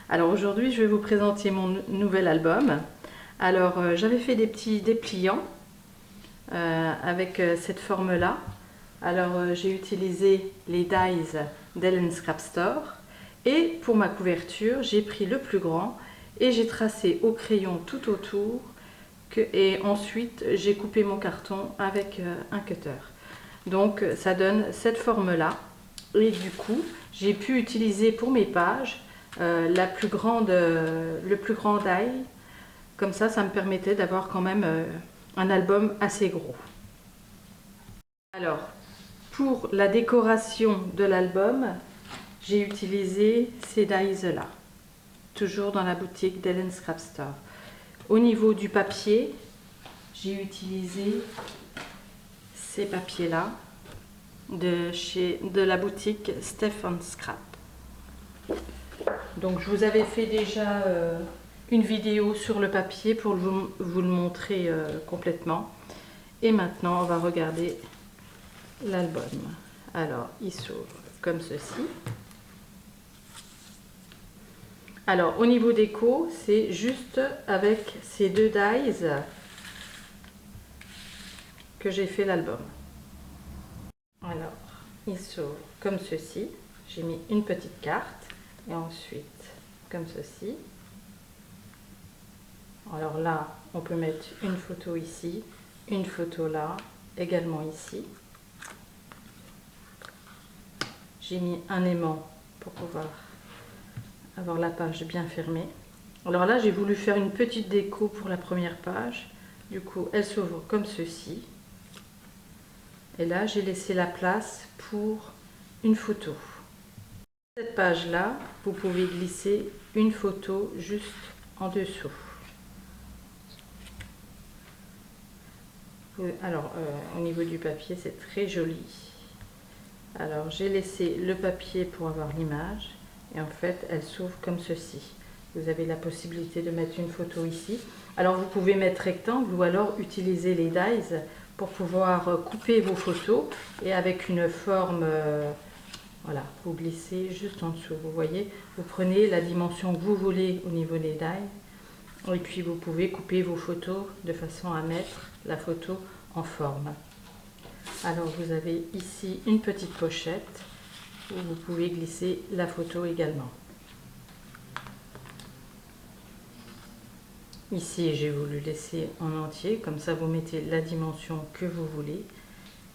Alors aujourd'hui, je vais vous présenter mon nouvel album. Alors j'avais fait des petits dépliants avec cette forme-là. Alors j'ai utilisé les dies d'Ellen Scrap Store et pour ma couverture, j'ai pris le plus grand et j'ai tracé au crayon tout autour et ensuite j'ai coupé mon carton avec un cutter. Donc ça donne cette forme-là et du coup, j'ai pu utiliser pour mes pages le plus grand die. Comme ça me permettait d'avoir quand même un album assez gros. Alors, pour la décoration de l'album, j'ai utilisé ces dies-là, toujours dans la boutique d'Ellen Scrap Store. Au niveau du papier, j'ai utilisé ces papiers-là de la boutique Stefan Scrap. Donc je vous avais fait déjà une vidéo sur le papier pour vous le montrer complètement. Et maintenant on va regarder l'album. Alors il s'ouvre comme ceci. Alors au niveau déco, c'est juste avec ces deux dies que j'ai fait l'album. Alors il s'ouvre comme ceci. J'ai mis une petite carte et ensuite comme ceci. Alors là, on peut mettre une photo ici, une photo là, également ici. J'ai mis un aimant pour pouvoir avoir la page bien fermée. Alors là, j'ai voulu faire une petite déco pour la première page. Du coup, elle s'ouvre comme ceci. Et là, j'ai laissé la place pour une photo. Cette page-là, vous pouvez glisser une photo juste en dessous. Alors, au niveau du papier, c'est très joli. Alors, j'ai laissé le papier pour avoir l'image. Et en fait, elle s'ouvre comme ceci. Vous avez la possibilité de mettre une photo ici. Alors, vous pouvez mettre rectangle ou alors utiliser les dies pour pouvoir couper vos photos. Et avec une forme, voilà, vous glissez juste en dessous. Vous voyez, vous prenez la dimension que vous voulez au niveau des dies. Et puis, vous pouvez couper vos photos de façon à mettre la photo en forme. Alors vous avez ici une petite pochette où vous pouvez glisser la photo également. Ici j'ai voulu laisser en entier, comme ça vous mettez la dimension que vous voulez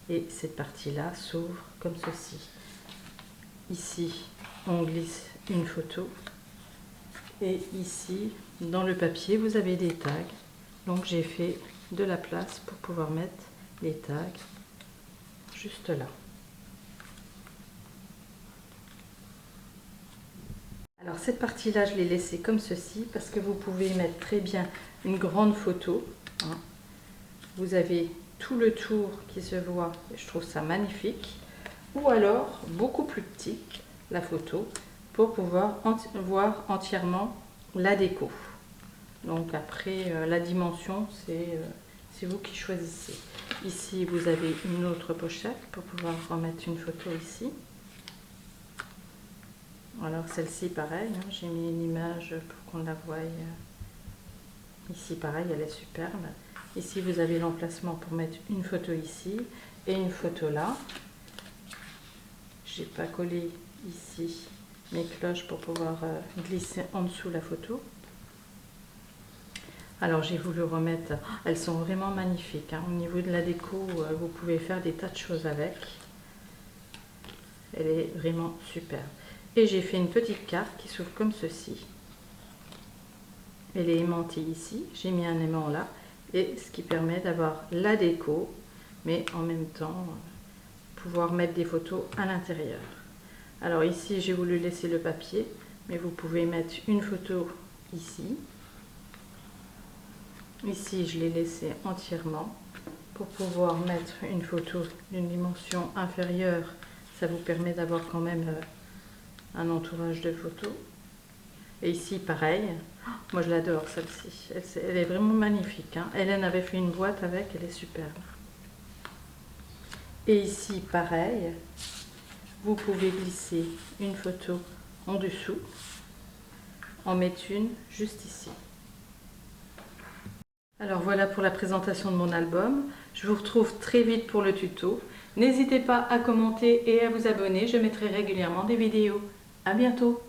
et cette partie là s'ouvre comme ceci. Ici on glisse une photo et ici dans le papier vous avez des tags, donc j'ai fait de la place pour pouvoir mettre les tags juste là. Alors cette partie-là, je l'ai laissée comme ceci parce que vous pouvez mettre très bien une grande photo. Hein. Vous avez tout le tour qui se voit, et je trouve ça magnifique. Ou alors, beaucoup plus petit, la photo, pour pouvoir voir entièrement la déco. Donc après, la dimension, c'est vous qui choisissez. Ici, vous avez une autre pochette pour pouvoir remettre une photo ici. Alors celle-ci pareil, hein, j'ai mis une image pour qu'on la voie. Ici pareil, elle est superbe. Ici vous avez l'emplacement pour mettre une photo ici et une photo là. J'ai pas collé ici mes cloches pour pouvoir glisser en dessous la photo. Alors j'ai voulu remettre, elles sont vraiment magnifiques. Hein. Au niveau de la déco, vous pouvez faire des tas de choses avec. Elle est vraiment superbe. Et j'ai fait une petite carte qui s'ouvre comme ceci. Elle est aimantée ici, j'ai mis un aimant là, et ce qui permet d'avoir la déco, mais en même temps pouvoir mettre des photos à l'intérieur. Alors ici j'ai voulu laisser le papier, mais vous pouvez mettre une photo ici. Ici je l'ai laissé entièrement pour pouvoir mettre une photo d'une dimension inférieure. Ça vous permet d'avoir quand même un entourage de photos. Et ici pareil, moi je l'adore celle-ci, elle est vraiment magnifique. Hein. Hélène avait fait une boîte avec, elle est superbe. Et ici pareil, vous pouvez glisser une photo en dessous. en mettre une juste ici. Alors voilà pour la présentation de mon album. Je vous retrouve très vite pour le tuto. N'hésitez pas à commenter et à vous abonner, je mettrai régulièrement des vidéos. À bientôt!